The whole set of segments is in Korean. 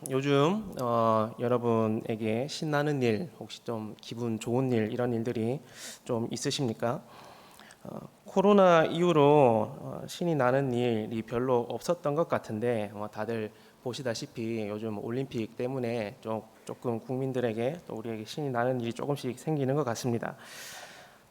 요즘 여러분에게 신나는 일, 혹시 좀 기분 좋은 일, 이런 일들이 좀 있으십니까? 코로나 이후로 신이 나는 일이 별로 없었던 것 같은데, 다들 보시다시피 요즘 올림픽 때문에 조금 국민들에게 또 우리에게 신이 나는 일이 조금씩 생기는 것 같습니다.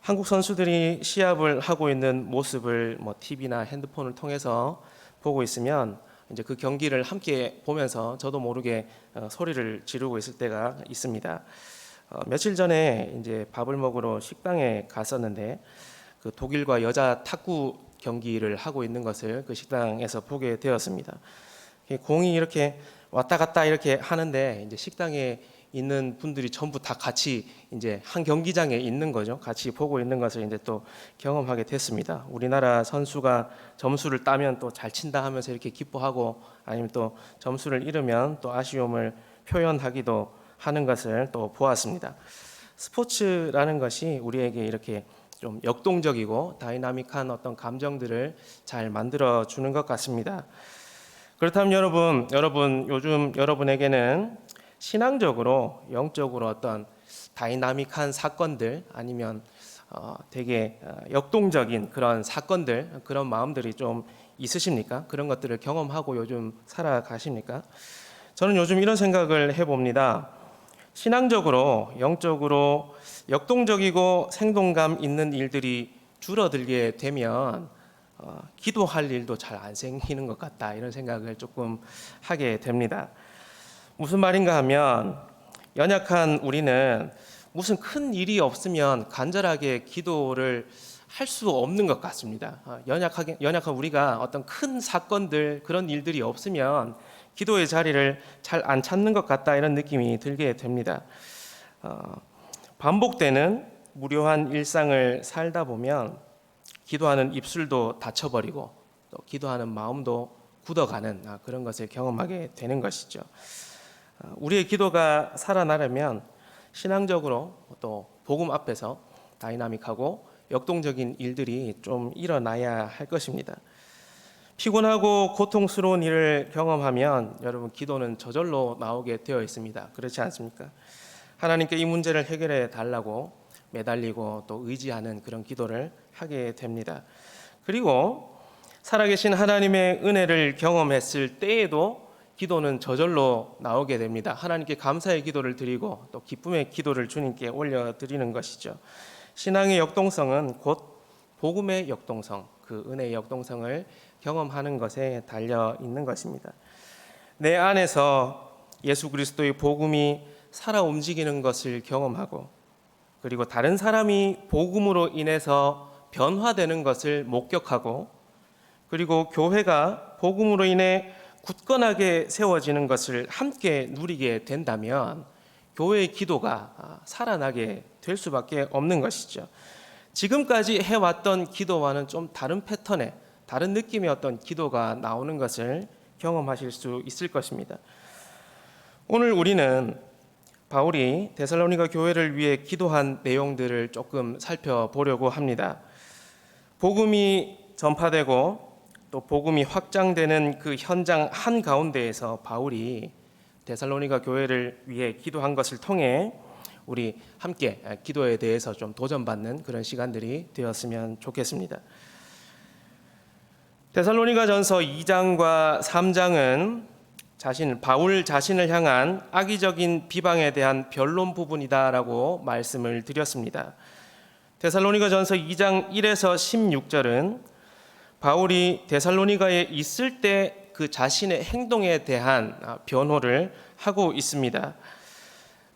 한국 선수들이 시합을 하고 있는 모습을 TV나 핸드폰을 통해서 보고 있으면 이제 그 경기를 함께 보면서 저도 모르게 소리를 지르고 있을 때가 있습니다. 며칠 전에 이제 밥을 먹으러 식당에 갔었는데 그 독일과 여자 탁구 경기를 하고 있는 것을 그 식당에서 보게 되었습니다. 공이 이렇게 왔다 갔다 이렇게 하는데 이제 식당에 있는 분들이 전부 다 같이 이제 한 경기장에 있는 거죠. 같이 보고 있는 것을 이제 또 경험하게 됐습니다. 우리나라 선수가 점수를 따면 또 잘 친다 하면서 이렇게 기뻐하고, 아니면 또 점수를 잃으면 또 아쉬움을 표현하기도 하는 것을 또 보았습니다. 스포츠라는 것이 우리에게 이렇게 좀 역동적이고 다이나믹한 어떤 감정들을 잘 만들어 주는 것 같습니다. 그렇다면 여러분 요즘 여러분에게는 신앙적으로, 영적으로 어떤 다이나믹한 사건들, 아니면 되게 역동적인 그런 사건들, 그런 마음들이 좀 있으십니까? 그런 것들을 경험하고 요즘 살아가십니까? 저는 요즘 이런 생각을 해봅니다. 신앙적으로, 영적으로 역동적이고 생동감 있는 일들이 줄어들게 되면 기도할 일도 잘 안 생기는 것 같다, 이런 생각을 조금 하게 됩니다. 무슨 말인가 하면, 연약한 우리는 무슨 큰 일이 없으면 간절하게 기도를 할 수 없는 것 같습니다. 연약한 우리가 어떤 큰 사건들, 그런 일들이 없으면 기도의 자리를 잘 안 찾는 것 같다, 이런 느낌이 들게 됩니다. 반복되는 무료한 일상을 살다 보면 기도하는 입술도 닫혀버리고 또 기도하는 마음도 굳어가는 그런 것을 경험하게 되는 것이죠. 우리의 기도가 살아나려면 신앙적으로 또 복음 앞에서 다이나믹하고 역동적인 일들이 좀 일어나야 할 것입니다. 피곤하고 고통스러운 일을 경험하면 여러분, 기도는 저절로 나오게 되어 있습니다. 그렇지 않습니까? 하나님께 이 문제를 해결해 달라고 매달리고 또 의지하는 그런 기도를 하게 됩니다. 그리고 살아계신 하나님의 은혜를 경험했을 때에도 기도는 저절로 나오게 됩니다. 하나님께 감사의 기도를 드리고 또 기쁨의 기도를 주님께 올려드리는 것이죠. 신앙의 역동성은 곧 복음의 역동성, 그 은혜의 역동성을 경험하는 것에 달려 있는 것입니다. 내 안에서 예수 그리스도의 복음이 살아 움직이는 것을 경험하고, 그리고 다른 사람이 복음으로 인해서 변화되는 것을 목격하고, 그리고 교회가 복음으로 인해 굳건하게 세워지는 것을 함께 누리게 된다면 교회의 기도가 살아나게 될 수밖에 없는 것이죠. 지금까지 해왔던 기도와는 좀 다른 패턴의, 다른 느낌의 어떤 기도가 나오는 것을 경험하실 수 있을 것입니다. 오늘 우리는 바울이 데살로니가 교회를 위해 기도한 내용들을 조금 살펴보려고 합니다. 복음이 전파되고 또 복음이 확장되는 그 현장 한가운데에서 바울이 데살로니가 교회를 위해 기도한 것을 통해 우리 함께 기도에 대해서 좀 도전받는 그런 시간들이 되었으면 좋겠습니다. 데살로니가전서 2장과 3장은 바울 자신을 향한 악의적인 비방에 대한 변론 부분이다라고 말씀을 드렸습니다. 데살로니가전서 2장 1에서 16절은 바울이 데살로니가에 있을 때 그 자신의 행동에 대한 변호를 하고 있습니다.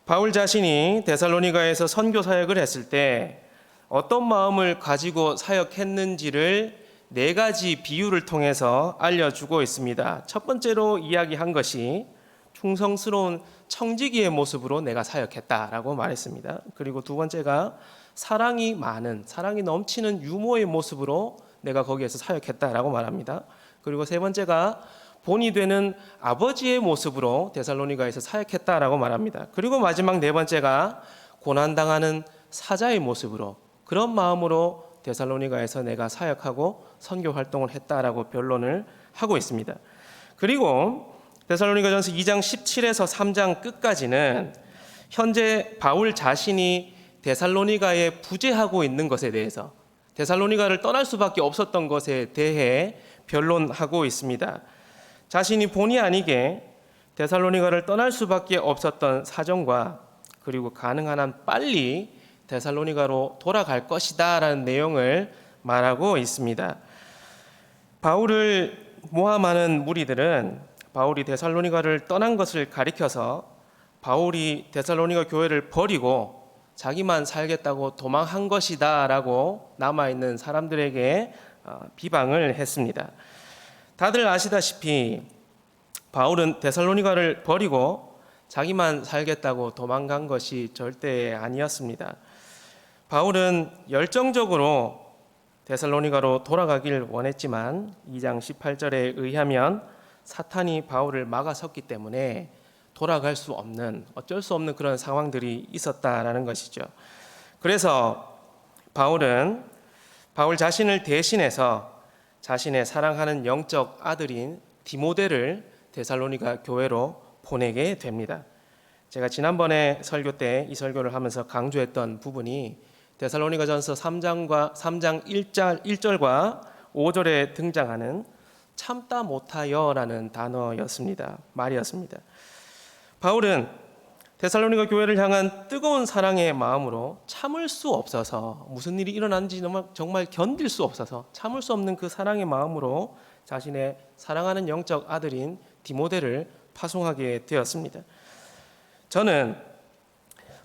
바울 자신이 데살로니가에서 선교 사역을 했을 때 어떤 마음을 가지고 사역했는지를 4가지 비유를 통해서 알려주고 있습니다. 첫 번째로 이야기한 것이 충성스러운 청지기의 모습으로 내가 사역했다라고 말했습니다. 그리고 두 번째가 사랑이 넘치는 유모의 모습으로 내가 거기에서 사역했다라고 말합니다. 그리고 세 번째가 본이 되는 아버지의 모습으로 데살로니가에서 사역했다라고 말합니다. 그리고 마지막 네 번째가 고난당하는 사자의 모습으로, 그런 마음으로 데살로니가에서 내가 사역하고 선교 활동을 했다라고 변론을 하고 있습니다. 그리고 데살로니가전서 2장 17에서 3장 끝까지는 현재 바울 자신이 데살로니가에 부재하고 있는 것에 대해서, 데살로니가를 떠날 수밖에 없었던 것에 대해 변론하고 있습니다. 자신이 본의 아니게 데살로니가를 떠날 수밖에 없었던 사정과 그리고 가능한 한 빨리 데살로니가로 돌아갈 것이다 라는 내용을 말하고 있습니다. 바울을 모함하는 무리들은 바울이 데살로니가를 떠난 것을 가리켜서 바울이 데살로니가 교회를 버리고 자기만 살겠다고 도망한 것이다 라고 남아있는 사람들에게 비방을 했습니다. 다들 아시다시피 바울은 데살로니가를 버리고 자기만 살겠다고 도망간 것이 절대 아니었습니다. 바울은 열정적으로 데살로니가로 돌아가길 원했지만 2장 18절에 의하면 사탄이 바울을 막아섰기 때문에 돌아갈 수 없는, 어쩔 수 없는 그런 상황들이 있었다라는 것이죠. 그래서 바울 자신을 대신해서 자신의 사랑하는 영적 아들인 디모데를 데살로니가 교회로 보내게 됩니다. 제가 지난번에 설교 때 이 설교를 하면서 강조했던 부분이 데살로니가전서 3장 1절과 5절에 등장하는 참다 못하여라는 단어였습니다. 말이었습니다. 바울은 데살로니가 교회를 향한 뜨거운 사랑의 마음으로 참을 수 없어서, 무슨 일이 일어났는지 정말 견딜 수 없어서 참을 수 없는 그 사랑의 마음으로 자신의 사랑하는 영적 아들인 디모데를 파송하게 되었습니다. 저는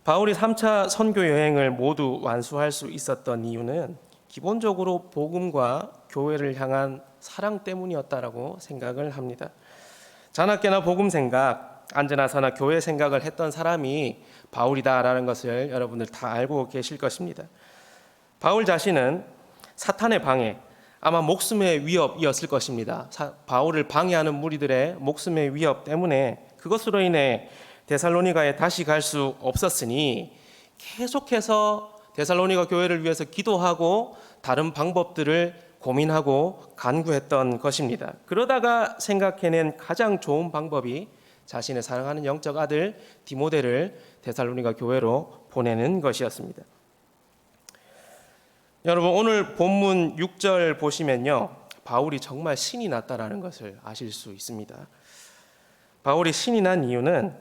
바울이 3차 선교 여행을 모두 완수할 수 있었던 이유는 기본적으로 복음과 교회를 향한 사랑 때문이었다라고 생각을 합니다. 자나깨나 복음 생각, 안전하사나 교회 생각을 했던 사람이 바울이다라는 것을 여러분들 다 알고 계실 것입니다. 바울 자신은 사탄의 방해, 아마 목숨의 위협이었을 것입니다. 바울을 방해하는 무리들의 목숨의 위협 때문에 그것으로 인해 데살로니가에 다시 갈 수 없었으니 계속해서 데살로니가 교회를 위해서 기도하고 다른 방법들을 고민하고 간구했던 것입니다. 그러다가 생각해낸 가장 좋은 방법이 자신의 사랑하는 영적 아들 디모데를 데살로니가 교회로 보내는 것이었습니다. 여러분, 오늘 본문 6절 보시면요, 바울이 정말 신이 났다라는 것을 아실 수 있습니다. 바울이 신이 난 이유는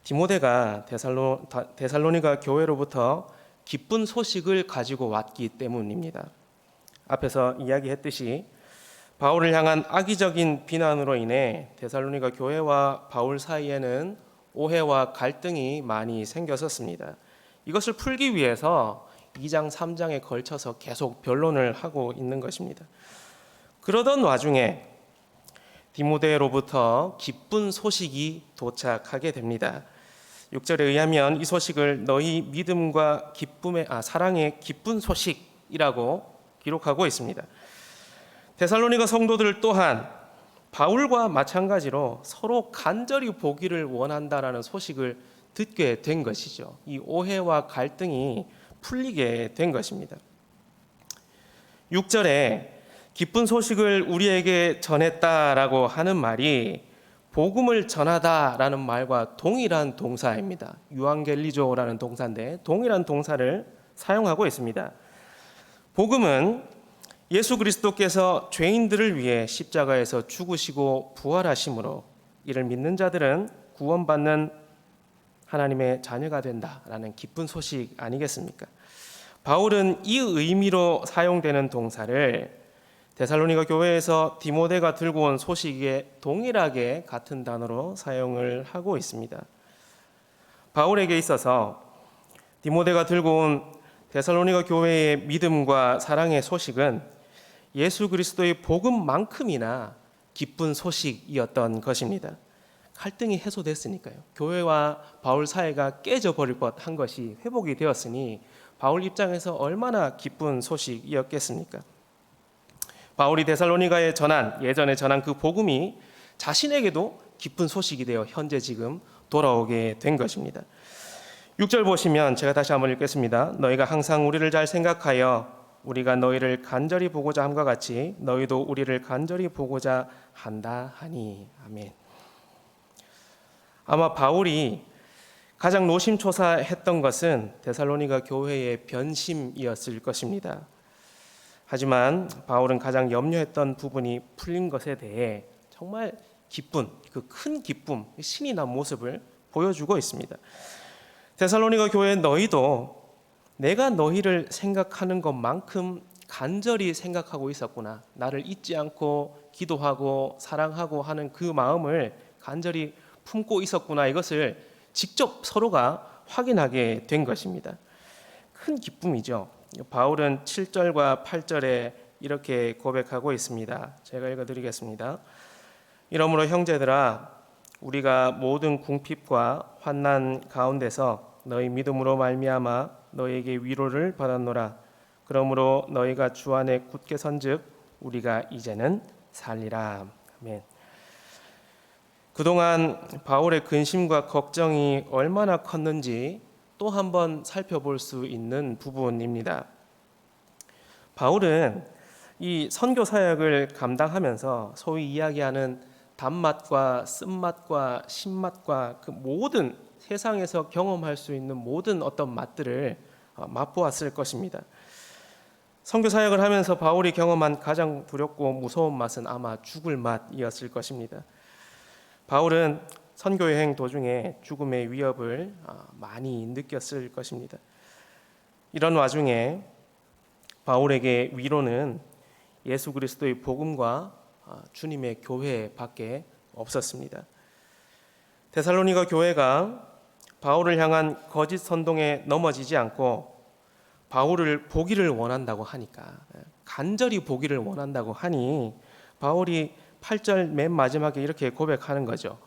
디모데가 데살로니가 교회로부터 기쁜 소식을 가지고 왔기 때문입니다. 앞에서 이야기했듯이 바울을 향한 악의적인 비난으로 인해 데살로니가 교회와 바울 사이에는 오해와 갈등이 많이 생겼었습니다. 이것을 풀기 위해서 2장 3장에 걸쳐서 계속 변론을 하고 있는 것입니다. 그러던 와중에 디모데로부터 기쁜 소식이 도착하게 됩니다. 6절에 의하면 이 소식을 너희 믿음과 사랑의 기쁜 소식이라고 기록하고 있습니다. 데살로니가 성도들 또한 바울과 마찬가지로 서로 간절히 보기를 원한다라는 소식을 듣게 된 것이죠. 이 오해와 갈등이 풀리게 된 것입니다. 6절에 기쁜 소식을 우리에게 전했다라고 하는 말이 복음을 전하다라는 말과 동일한 동사입니다. 유앙겔리조라는 동사인데 동일한 동사를 사용하고 있습니다. 복음은 예수 그리스도께서 죄인들을 위해 십자가에서 죽으시고 부활하심으로 이를 믿는 자들은 구원받는 하나님의 자녀가 된다라는 기쁜 소식 아니겠습니까? 바울은 이 의미로 사용되는 동사를 데살로니가 교회에서 디모데가 들고 온 소식에 동일하게 같은 단어로 사용을 하고 있습니다. 바울에게 있어서 디모데가 들고 온 데살로니가 교회의 믿음과 사랑의 소식은 예수 그리스도의 복음만큼이나 기쁜 소식이었던 것입니다. 갈등이 해소됐으니까요. 교회와 바울 사이가 깨져버릴 것 한 것이 회복이 되었으니 바울 입장에서 얼마나 기쁜 소식이었겠습니까? 바울이 데살로니가에 예전에 전한 그 복음이 자신에게도 기쁜 소식이 되어 현재 지금 돌아오게 된 것입니다. 6절 보시면 제가 다시 한번 읽겠습니다. 너희가 항상 우리를 잘 생각하여 우리가 너희를 간절히 보고자 함과 같이 너희도 우리를 간절히 보고자 한다 하니. 아멘. 아마 바울이 가장 노심초사했던 것은 데살로니가 교회의 변심이었을 것입니다. 하지만 바울은 가장 염려했던 부분이 풀린 것에 대해 정말 기쁜, 그 큰 기쁨, 신이 난 모습을 보여주고 있습니다. 데살로니가 교회 너희도 내가 너희를 생각하는 것만큼 간절히 생각하고 있었구나. 나를 잊지 않고 기도하고 사랑하고 하는 그 마음을 간절히 품고 있었구나. 이것을 직접 서로가 확인하게 된 것입니다. 큰 기쁨이죠. 바울은 7절과 8절에 이렇게 고백하고 있습니다. 제가 읽어드리겠습니다. 이러므로 형제들아, 우리가 모든 궁핍과 환난 가운데서 너희 믿음으로 말미암아 너희에게 위로를 받았노라. 그러므로 너희가 주 안에 굳게 선즉 우리가 이제는 살리라. 아멘. 그동안 바울의 근심과 걱정이 얼마나 컸는지 또 한 번 살펴볼 수 있는 부분입니다. 바울은 이 선교 사역을 감당하면서 소위 이야기하는 단맛과 쓴맛과 신맛과 그 모든 세상에서 경험할 수 있는 모든 어떤 맛들을 맛보았을 것입니다. 선교 사역을 하면서 바울이 경험한 가장 두렵고 무서운 맛은 아마 죽을 맛이었을 것입니다. 바울은 선교 여행 도중에 죽음의 위협을 많이 느꼈을 것입니다. 이런 와중에 바울에게 위로는 예수 그리스도의 복음과 주님의 교회밖에 없었습니다. 데살로니가 교회가 바울을 향한 거짓 선동에 넘어지지 않고 바울을 보기를 원한다고 하니까, 간절히 보기를 원한다고 하니 바울이 8절 맨 마지막에 이렇게 고백하는 거죠.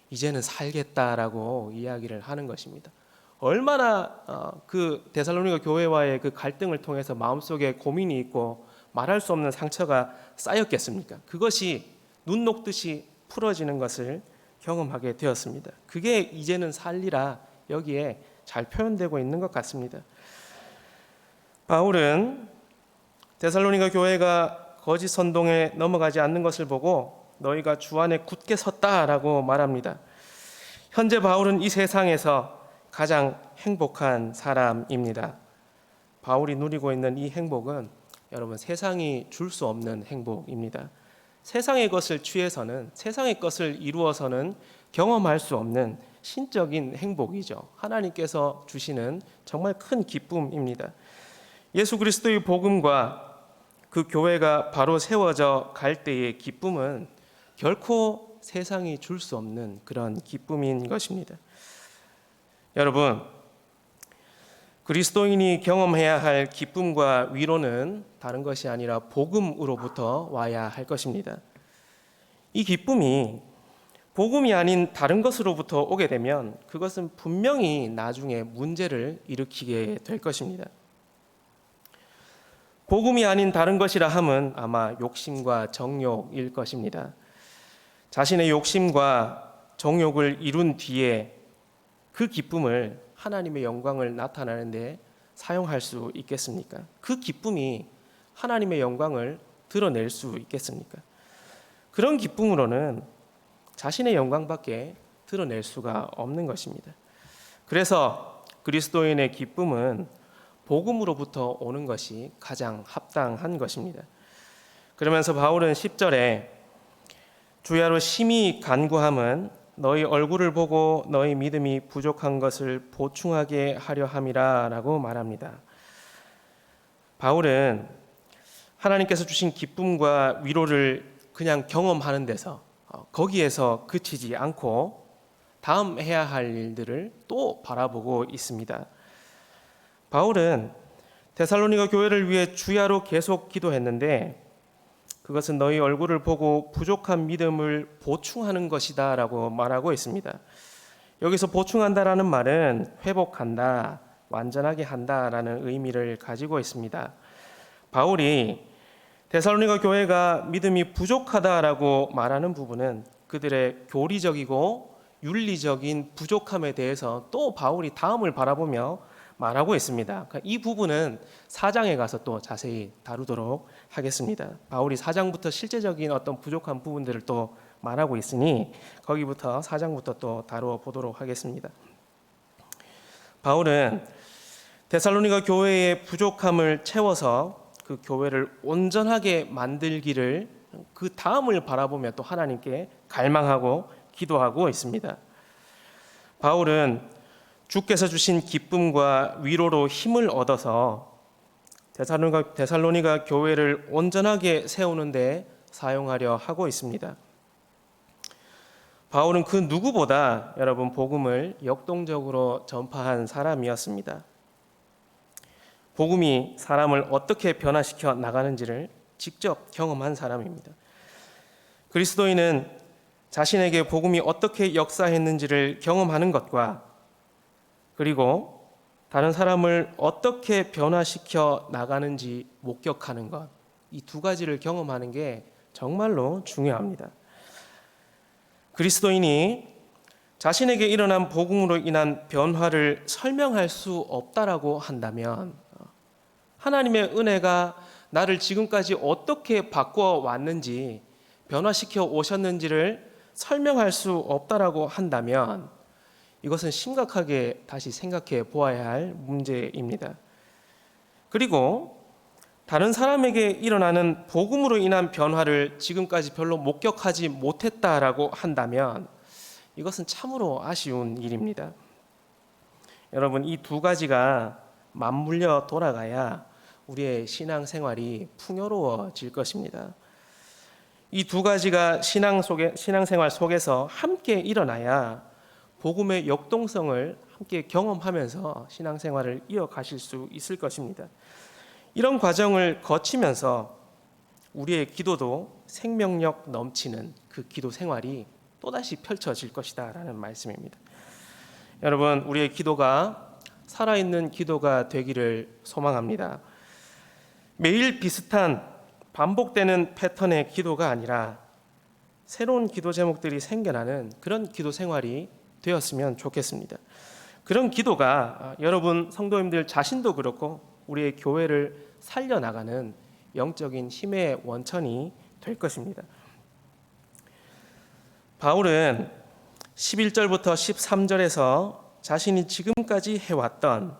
이제는 살겠다라고 이야기를 하는 것입니다. 얼마나 그 데살로니가 교회와의 그 갈등을 통해서 마음속에 고민이 있고 말할 수 없는 상처가 쌓였겠습니까? 그것이 눈 녹듯이 풀어지는 것을 경험하게 되었습니다. 그게 이제는 살리라, 여기에 잘 표현되고 있는 것 같습니다. 바울은 데살로니가 교회가 거짓 선동에 넘어가지 않는 것을 보고 너희가 주 안에 굳게 섰다라고 말합니다. 현재 바울은 이 세상에서 가장 행복한 사람입니다. 바울이 누리고 있는 이 행복은 여러분 세상이 줄 수 없는 행복입니다. 세상의 것을 취해서는, 세상의 것을 이루어서는 경험할 수 없는 신적인 행복이죠. 하나님께서 주시는 정말 큰 기쁨입니다. 예수 그리스도의 복음과 그 교회가 바로 세워져 갈 때의 기쁨은 결코 세상이 줄 수 없는 그런 기쁨인 것입니다. 여러분, 그리스도인이 경험해야 할 기쁨과 위로는 다른 것이 아니라 복음으로부터 와야 할 것입니다. 이 기쁨이 복음이 아닌 다른 것으로부터 오게 되면 그것은 분명히 나중에 문제를 일으키게 될 것입니다. 복음이 아닌 다른 것이라 함은 아마 욕심과 정욕일 것입니다. 자신의 욕심과 정욕을 이룬 뒤에 그 기쁨을 하나님의 영광을 나타내는데 사용할 수 있겠습니까? 그 기쁨이 하나님의 영광을 드러낼 수 있겠습니까? 그런 기쁨으로는 자신의 영광밖에 드러낼 수가 없는 것입니다. 그래서 그리스도인의 기쁨은 복음으로부터 오는 것이 가장 합당한 것입니다. 그러면서 바울은 10절에 주야로 심히 간구함은 너희 얼굴을 보고 너희 믿음이 부족한 것을 보충하게 하려 함이라 라고 말합니다. 바울은 하나님께서 주신 기쁨과 위로를 그냥 경험하는 데서 거기에서 그치지 않고 다음 해야 할 일들을 또 바라보고 있습니다. 바울은 데살로니가 교회를 위해 주야로 계속 기도했는데 그것은 너희 얼굴을 보고 부족한 믿음을 보충하는 것이다 라고 말하고 있습니다. 여기서 보충한다라는 말은 회복한다, 완전하게 한다라는 의미를 가지고 있습니다. 바울이 데살로니가 교회가 믿음이 부족하다라고 말하는 부분은 그들의 교리적이고 윤리적인 부족함에 대해서 또 바울이 다음을 바라보며 말하고 있습니다. 이 부분은 4장에 가서 또 자세히 다루도록 하겠습니다. 바울이 4장부터 실제적인 어떤 부족한 부분들을 또 말하고 있으니 거기부터 4장부터 또 다루어 보도록 하겠습니다. 바울은 데살로니가 교회의 부족함을 채워서 그 교회를 온전하게 만들기를 그 다음을 바라보며 또 하나님께 갈망하고 기도하고 있습니다. 바울은 주께서 주신 기쁨과 위로로 힘을 얻어서 데살로니가 교회를 온전하게 세우는 데 사용하려 하고 있습니다. 바울은 그 누구보다 여러분 복음을 역동적으로 전파한 사람이었습니다. 복음이 사람을 어떻게 변화시켜 나가는지를 직접 경험한 사람입니다. 그리스도인은 자신에게 복음이 어떻게 역사했는지를 경험하는 것과 그리고 다른 사람을 어떻게 변화시켜 나가는지 목격하는 것, 이 두 가지를 경험하는 게 정말로 중요합니다. 그리스도인이 자신에게 일어난 복음으로 인한 변화를 설명할 수 없다라고 한다면 하나님의 은혜가 나를 지금까지 어떻게 바꿔 왔는지 변화시켜 오셨는지를 설명할 수 없다라고 한다면 이것은 심각하게 다시 생각해 보아야 할 문제입니다. 그리고 다른 사람에게 일어나는 복음으로 인한 변화를 지금까지 별로 목격하지 못했다라고 한다면 이것은 참으로 아쉬운 일입니다. 여러분, 이 두 가지가 맞물려 돌아가야 우리의 신앙생활이 풍요로워질 것입니다. 이 두 가지가 신앙생활 속에서 함께 일어나야 복음의 역동성을 함께 경험하면서 신앙생활을 이어가실 수 있을 것입니다. 이런 과정을 거치면서 우리의 기도도 생명력 넘치는 그 기도 생활이 또다시 펼쳐질 것이다 라는 말씀입니다. 여러분, 우리의 기도가 살아있는 기도가 되기를 소망합니다. 매일 비슷한 반복되는 패턴의 기도가 아니라 새로운 기도 제목들이 생겨나는 그런 기도 생활이 되었으면 좋겠습니다. 그런 기도가 여러분 성도님들 자신도 그렇고 우리의 교회를 살려나가는 영적인 힘의 원천이 될 것입니다. 바울은 11절부터 13절에서 자신이 지금까지 해왔던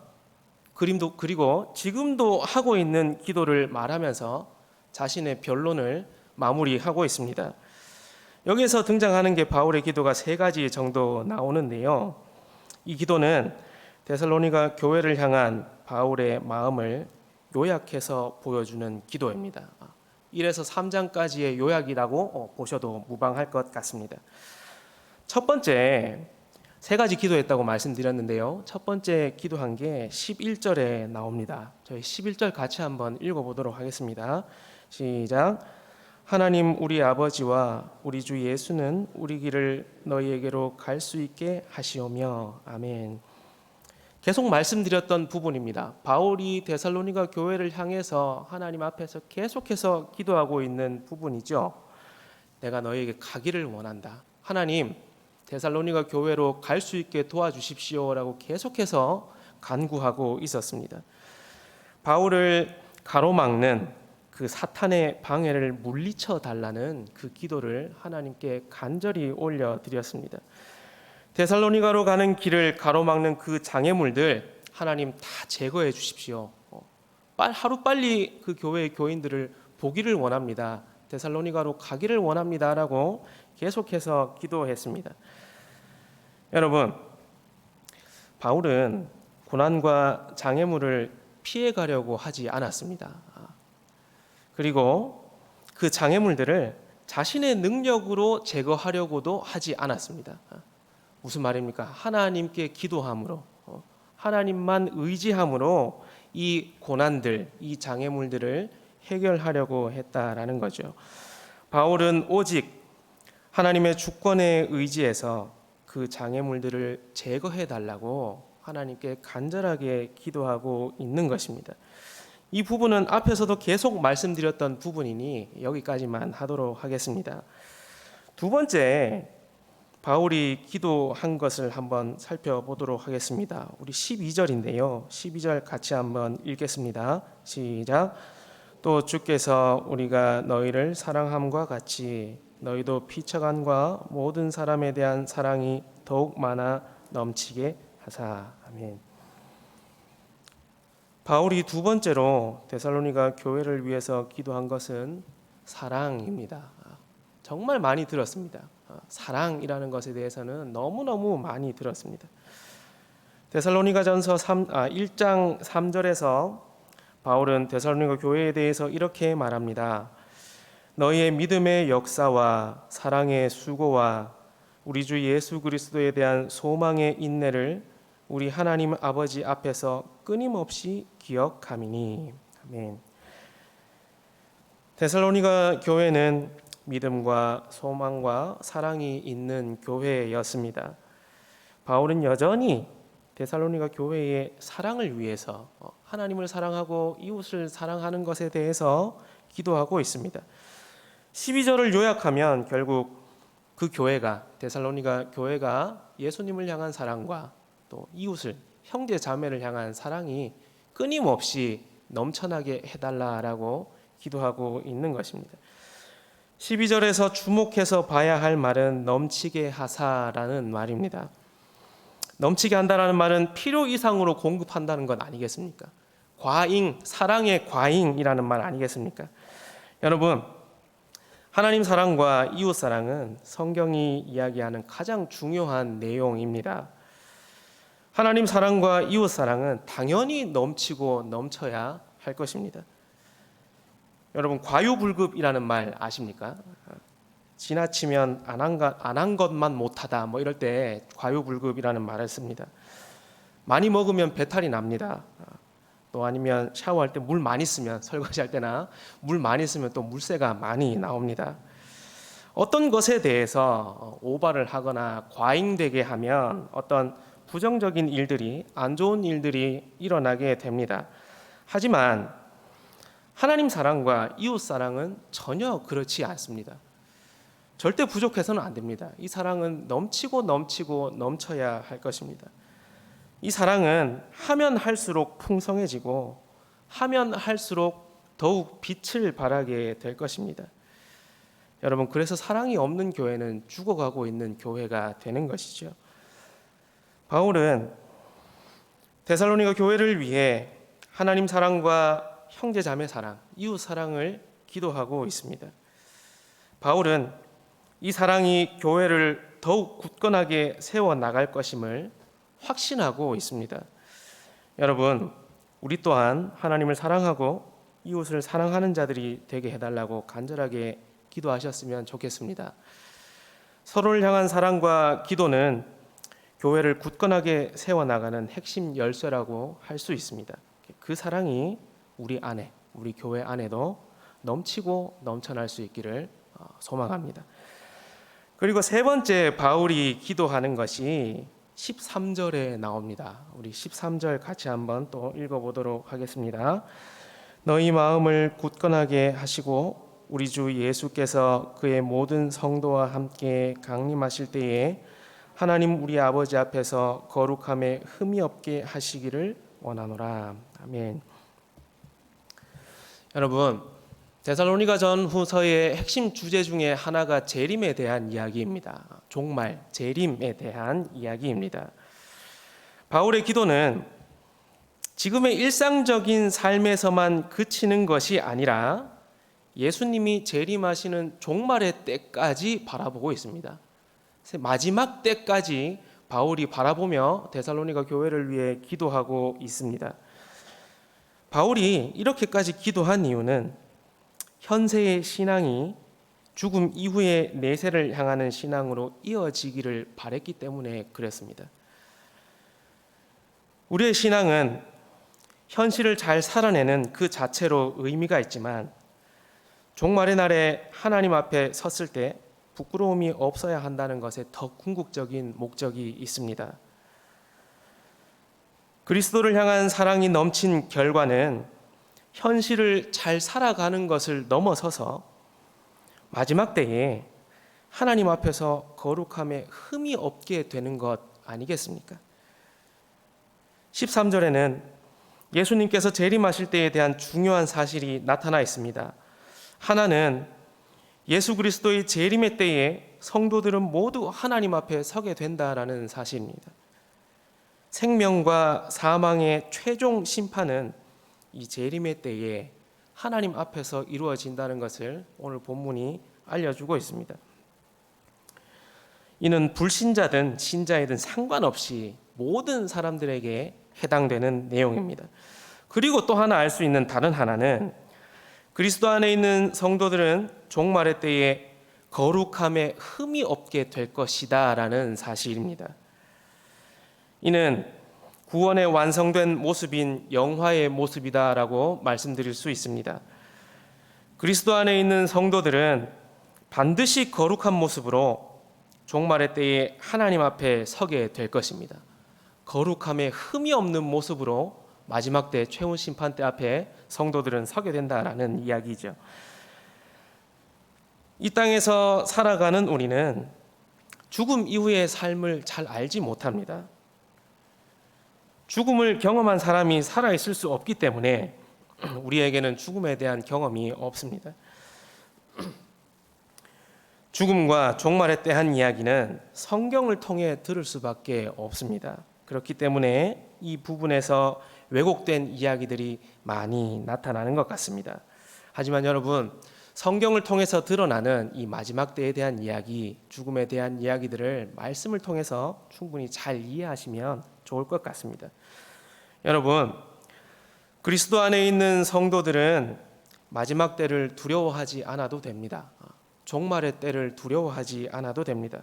그리고 지금도 하고 있는 기도를 말하면서 자신의 변론을 마무리하고 있습니다. 여기에서 등장하는 게 바울의 기도가 3가지 정도 나오는데요. 이 기도는 데살로니가 교회를 향한 바울의 마음을 요약해서 보여주는 기도입니다. 1에서 3장까지의 요약이라고 보셔도 무방할 것 같습니다. 첫 번째, 3가지 기도했다고 말씀드렸는데요. 첫 번째 기도한 게 11절에 나옵니다. 저희 11절 같이 한번 읽어보도록 하겠습니다. 시작. 하나님 우리 아버지와 우리 주 예수는 우리 길을 너희에게로 갈 수 있게 하시오며 아멘. 계속 말씀드렸던 부분입니다. 바울이 데살로니가 교회를 향해서 하나님 앞에서 계속해서 기도하고 있는 부분이죠. 내가 너희에게 가기를 원한다. 하나님 데살로니가 교회로 갈 수 있게 도와주십시오라고 계속해서 간구하고 있었습니다. 바울을 가로막는 그 사탄의 방해를 물리쳐 달라는 그 기도를 하나님께 간절히 올려드렸습니다. 데살로니가로 가는 길을 가로막는 그 장애물들 하나님 다 제거해 주십시오. 하루빨리 그 교회의 교인들을 보기를 원합니다. 데살로니가로 가기를 원합니다라고 계속해서 기도했습니다. 여러분, 바울은 고난과 장애물을 피해가려고 하지 않았습니다. 그리고 그 장애물들을 자신의 능력으로 제거하려고도 하지 않았습니다. 무슨 말입니까? 하나님께 기도함으로, 하나님만 의지함으로 이 고난들, 이 장애물들을 해결하려고 했다라는 거죠. 바울은 오직 하나님의 주권에 의지해서 그 장애물들을 제거해 달라고 하나님께 간절하게 기도하고 있는 것입니다. 이 부분은 앞에서도 계속 말씀드렸던 부분이니 여기까지만 하도록 하겠습니다. 두 번째, 바울이 기도한 것을 한번 살펴보도록 하겠습니다. 우리 12절인데요. 12절 같이 한번 읽겠습니다. 시작. 또 주께서 우리가 너희를 사랑함과 같이 너희도 피처간과 모든 사람에 대한 사랑이 더욱 많아 넘치게 하사. 아멘. 바울이 두 번째로 데살로니가 교회를 위해서 기도한 것은 사랑입니다. 정말 많이 들었습니다. 사랑이라는 것에 대해서는 너무너무 많이 들었습니다. 데살로니가전서 1장 3절에서 바울은 데살로니가 교회에 대해서 이렇게 말합니다. 너희의 믿음의 역사와 사랑의 수고와 우리 주 예수 그리스도에 대한 소망의 인내를 우리 하나님 아버지 앞에서 끊임없이 기억함이니. 아멘. 데살로니가 교회는 믿음과 소망과 사랑이 있는 교회였습니다. 바울은 여전히 데살로니가 교회의 사랑을 위해서 하나님을 사랑하고 이웃을 사랑하는 것에 대해서 기도하고 있습니다. 12절을 요약하면 결국 그 교회가 데살로니가 교회가 예수님을 향한 사랑과 또 이웃을 형제 자매를 향한 사랑이 끊임없이 넘쳐나게 해달라라고 기도하고 있는 것입니다. 12절에서 주목해서 봐야 할 말은 넘치게 하사라는 말입니다. 넘치게 한다는 말은 필요 이상으로 공급한다는 것 아니겠습니까? 과잉, 사랑의 과잉이라는 말 아니겠습니까? 여러분, 하나님 사랑과 이웃 사랑은 성경이 이야기하는 가장 중요한 내용입니다. 하나님 사랑과 이웃 사랑은 당연히 넘치고 넘쳐야 할 것입니다. 여러분, 과유불급이라는 말 아십니까? 지나치면 안 한 것만 못하다 뭐 이럴 때 과유불급이라는 말을 씁니다. 많이 먹으면 배탈이 납니다. 또 아니면 샤워할 때 물 많이 쓰면, 설거지할 때나 물 많이 쓰면 또 물새가 많이 나옵니다. 어떤 것에 대해서 오바를 하거나 과잉되게 하면 어떤 부정적인 일들이, 안 좋은 일들이 일어나게 됩니다. 하지만 하나님 사랑과 이웃 사랑은 전혀 그렇지 않습니다. 절대 부족해서는 안 됩니다. 이 사랑은 넘치고 넘치고 넘쳐야 할 것입니다. 이 사랑은 하면 할수록 풍성해지고 하면 할수록 더욱 빛을 발하게 될 것입니다. 여러분, 그래서 사랑이 없는 교회는 죽어가고 있는 교회가 되는 것이죠. 바울은 데살로니가 교회를 위해 하나님 사랑과 형제 자매 사랑, 이웃 사랑을 기도하고 있습니다. 바울은 이 사랑이 교회를 더욱 굳건하게 세워 나갈 것임을 확신하고 있습니다. 여러분, 우리 또한 하나님을 사랑하고 이웃을 사랑하는 자들이 되게 해달라고 간절하게 기도하셨으면 좋겠습니다. 서로를 향한 사랑과 기도는 교회를 굳건하게 세워나가는 핵심 열쇠라고 할 수 있습니다. 그 사랑이 우리 안에, 우리 교회 안에도 넘치고 넘쳐날 수 있기를 소망합니다. 그리고 세 번째 바울이 기도하는 것이 13절에 나옵니다. 우리 13절 같이 한번 또 읽어보도록 하겠습니다. 너희 마음을 굳건하게 하시고 우리 주 예수께서 그의 모든 성도와 함께 강림하실 때에 하나님 우리 아버지 앞에서 거룩함에 흠이 없게 하시기를 원하노라. 아멘. 여러분, 데살로니가 전후서의 핵심 주제 중에 하나가 재림에 대한 이야기입니다. 종말, 재림에 대한 이야기입니다. 바울의 기도는 지금의 일상적인 삶에서만 그치는 것이 아니라 예수님이 재림하시는 종말의 때까지 바라보고 있습니다. 마지막 때까지 바울이 바라보며 데살로니가 교회를 위해 기도하고 있습니다. 바울이 이렇게까지 기도한 이유는 현세의 신앙이 죽음 이후의 내세를 향하는 신앙으로 이어지기를 바랬기 때문에 그랬습니다. 우리의 신앙은 현실을 잘 살아내는 그 자체로 의미가 있지만 종말의 날에 하나님 앞에 섰을 때 부끄러움이 없어야 한다는 것에 더 궁극적인 목적이 있습니다. 그리스도를 향한 사랑이 넘친 결과는 현실을 잘 살아가는 것을 넘어서서 마지막 때에 하나님 앞에서 거룩함에 흠이 없게 되는 것 아니겠습니까? 13절에는 예수님께서 재림하실 때에 대한 중요한 사실이 나타나 있습니다. 하나는 예수 그리스도의 재림의 때에 성도들은 모두 하나님 앞에 서게 된다라는 사실입니다. 생명과 사망의 최종 심판은 이 재림의 때에 하나님 앞에서 이루어진다는 것을 오늘 본문이 알려주고 있습니다. 이는 불신자든 신자이든 상관없이 모든 사람들에게 해당되는 내용입니다. 그리고 또 하나 알 수 있는 다른 하나는 그리스도 안에 있는 성도들은 종말의 때에 거룩함에 흠이 없게 될 것이다 라는 사실입니다. 이는 구원의 완성된 모습인 영화의 모습이다 라고 말씀드릴 수 있습니다. 그리스도 안에 있는 성도들은 반드시 거룩한 모습으로 종말의 때에 하나님 앞에 서게 될 것입니다. 거룩함에 흠이 없는 모습으로 마지막 때 최후 심판 때 앞에 성도들은 서게 된다라는 이야기죠. 이 땅에서 살아가는 우리는 죽음 이후의 삶을 잘 알지 못합니다. 죽음을 경험한 사람이 살아있을 수 없기 때문에 우리에게는 죽음에 대한 경험이 없습니다. 죽음과 종말에 대한 이야기는 성경을 통해 들을 수밖에 없습니다. 그렇기 때문에 이 부분에서 왜곡된 이야기들이 많이 나타나는 것 같습니다. 하지만 여러분, 성경을 통해서 드러나는 이 마지막 때에 대한 이야기, 죽음에 대한 이야기들을 말씀을 통해서 충분히 잘 이해하시면 좋을 것 같습니다. 여러분, 그리스도 안에 있는 성도들은 마지막 때를 두려워하지 않아도 됩니다. 종말의 때를 두려워하지 않아도 됩니다.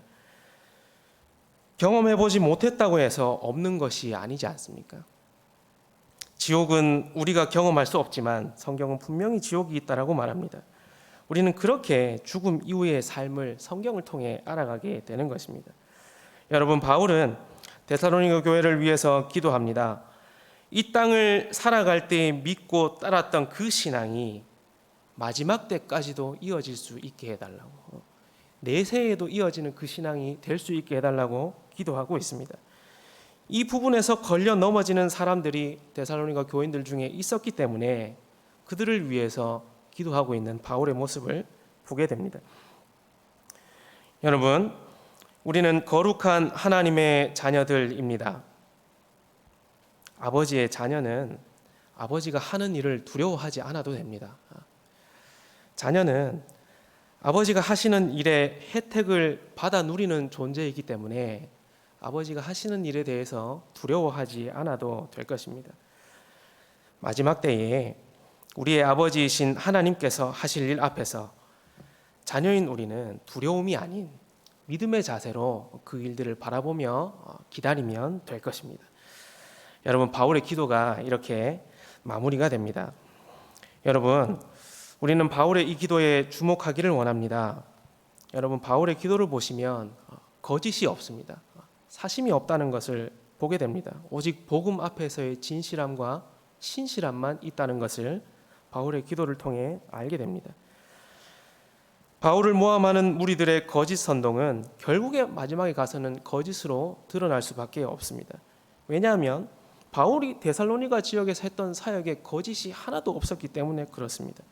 경험해보지 못했다고 해서 없는 것이 아니지 않습니까? 지옥은 우리가 경험할 수 없지만 성경은 분명히 지옥이 있다라고 말합니다. 우리는 그렇게 죽음 이후의 삶을 성경을 통해 알아가게 되는 것입니다. 여러분, 바울은 데살로니가 교회를 위해서 기도합니다. 이 땅을 살아갈 때 믿고 따랐던 그 신앙이 마지막 때까지도 이어질 수 있게 해달라고, 내세에도 이어지는 그 신앙이 될 수 있게 해달라고 기도하고 있습니다. 이 부분에서 걸려 넘어지는 사람들이 데살로니가 교인들 중에 있었기 때문에 그들을 위해서 기도하고 있는 바울의 모습을 보게 됩니다. 여러분, 우리는 거룩한 하나님의 자녀들입니다. 아버지의 자녀는 아버지가 하는 일을 두려워하지 않아도 됩니다. 자녀는 아버지가 하시는 일의 혜택을 받아 누리는 존재이기 때문에 아버지가 하시는 일에 대해서 두려워하지 않아도 될 것입니다. 마지막 때에 우리의 아버지이신 하나님께서 하실 일 앞에서 자녀인 우리는 두려움이 아닌 믿음의 자세로 그 일들을 바라보며 기다리면 될 것입니다. 여러분, 바울의 기도가 이렇게 마무리가 됩니다. 여러분, 우리는 바울의 이 기도에 주목하기를 원합니다. 여러분, 바울의 기도를 보시면 거짓이 없습니다. 사심이 없다는 것을 보게 됩니다. 오직 복음 앞에서의 진실함과 신실함만 있다는 것을 바울의 기도를 통해 알게 됩니다. 바울을 모함하는 무리들의 거짓 선동은 결국에 마지막에 가서는 거짓으로 드러날 수밖에 없습니다. 왜냐하면 바울이 데살로니가 지역에서 했던 사역에 거짓이 하나도 없었기 때문에 그렇습니다.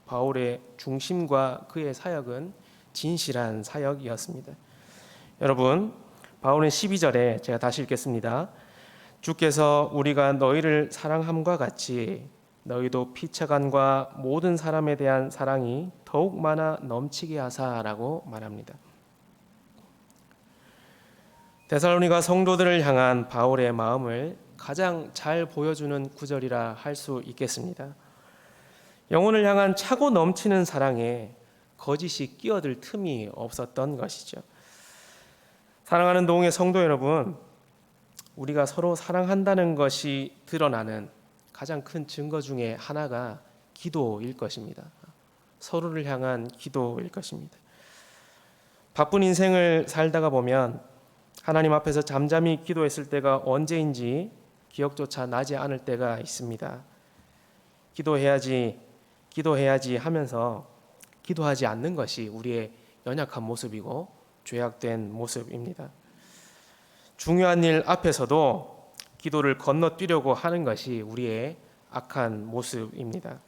바울의 중심과 그의 사역은 진실한 사역이었습니다. 여러분, 바울은 12절에 제가 다시 읽겠습니다. 주께서 우리가 너희를 사랑함과 같이 너희도 피차간과 모든 사람에 대한 사랑이 더욱 많아 넘치게 하사라고 말합니다. 데살로니가 성도들을 향한 바울의 마음을 가장 잘 보여주는 구절이라 할 수 있겠습니다. 영혼을 향한 차고 넘치는 사랑에 거짓이 끼어들 틈이 없었던 것이죠. 사랑하는 동의 성도 여러분, 우리가 서로 사랑한다는 것이 드러나는 가장 큰 증거 중에 하나가 기도일 것입니다. 서로를 향한 기도일 것입니다. 바쁜 인생을 살다가 보면 하나님 앞에서 잠잠히 기도했을 때가 언제인지 기억조차 나지 않을 때가 있습니다. 기도해야지 하면서 기도하지 않는 것이 우리의 연약한 모습이고 죄악된 모습입니다. 중요한 일 앞에서도 기도를 건너뛰려고 하는 것이 우리의 악한 모습입니다.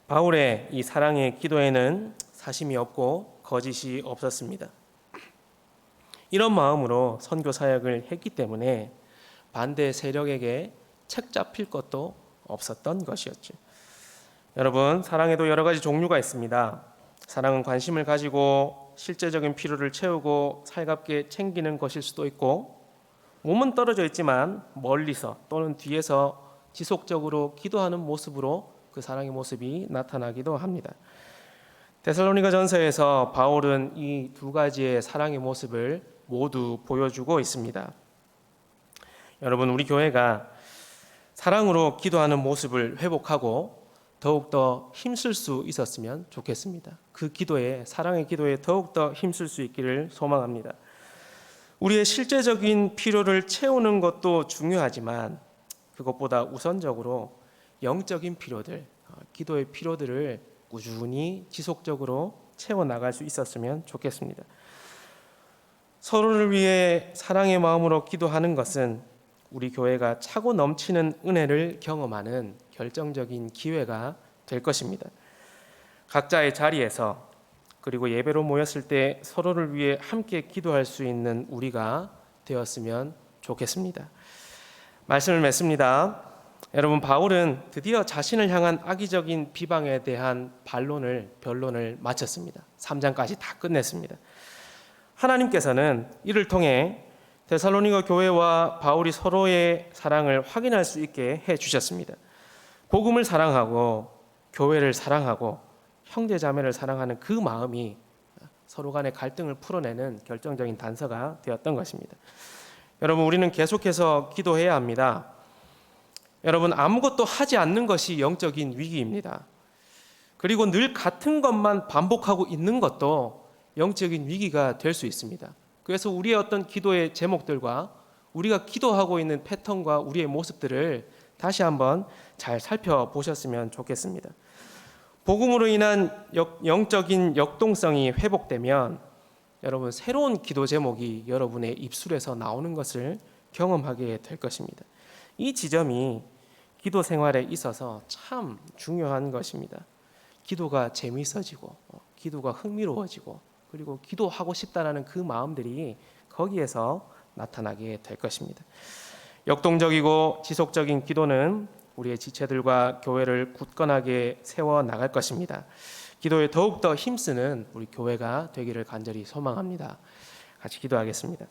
바울의 이 사랑의 기도에는 사심이 없고 거짓이 없었습니다. 이런 마음으로 선교 사역을 했기 때문에 반대 세력에게 책 잡힐 것도 없었던 것이었죠. 여러분, 사랑에도 여러 가지 종류가 있습니다. 사랑은 관심을 가지고 실제적인 필요를 채우고 살갑게 챙기는 것일 수도 있고, 몸은 떨어져 있지만 멀리서 또는 뒤에서 지속적으로 기도하는 모습으로 그 사랑의 모습이 나타나기도 합니다. 데살로니가 전서에서 바울은 이 두 가지의 사랑의 모습을 모두 보여주고 있습니다. 여러분, 우리 교회가 사랑으로 기도하는 모습을 회복하고 더욱더 힘쓸 수 있었으면 좋겠습니다. 그 기도에, 사랑의 기도에 더욱더 힘쓸 수 있기를 소망합니다. 우리의 실제적인 필요를 채우는 것도 중요하지만 그것보다 우선적으로 영적인 필요들, 기도의 필요들을 꾸준히 지속적으로 채워나갈 수 있었으면 좋겠습니다. 서로를 위해 사랑의 마음으로 기도하는 것은 우리 교회가 차고 넘치는 은혜를 경험하는 결정적인 기회가 될 것입니다. 각자의 자리에서 그리고 예배로 모였을 때 서로를 위해 함께 기도할 수 있는 우리가 되었으면 좋겠습니다. 말씀을 맺습니다. 여러분, 바울은 드디어 자신을 향한 악의적인 비방에 대한 변론을 마쳤습니다. 3장까지 다 끝냈습니다. 하나님께서는 이를 통해 데살로니가 교회와 바울이 서로의 사랑을 확인할 수 있게 해주셨습니다. 복음을 사랑하고 교회를 사랑하고 형제자매를 사랑하는 그 마음이 서로 간의 갈등을 풀어내는 결정적인 단서가 되었던 것입니다. 여러분, 우리는 계속해서 기도해야 합니다. 여러분, 아무것도 하지 않는 것이 영적인 위기입니다. 그리고 늘 같은 것만 반복하고 있는 것도 영적인 위기가 될 수 있습니다. 그래서 우리의 어떤 기도의 제목들과 우리가 기도하고 있는 패턴과 우리의 모습들을 다시 한번 잘 살펴보셨으면 좋겠습니다. 복음으로 인한 영적인 역동성이 회복되면 여러분, 새로운 기도 제목이 여러분의 입술에서 나오는 것을 경험하게 될 것입니다. 이 지점이 기도 생활에 있어서 참 중요한 것입니다. 기도가 재미있어지고 기도가 흥미로워지고 그리고 기도하고 싶다라는 그 마음들이 거기에서 나타나게 될 것입니다. 역동적이고 지속적인 기도는 우리의 지체들과 교회를 굳건하게 세워 나갈 것입니다. 기도에 더욱더 힘쓰는 우리 교회가 되기를 간절히 소망합니다. 같이 기도하겠습니다.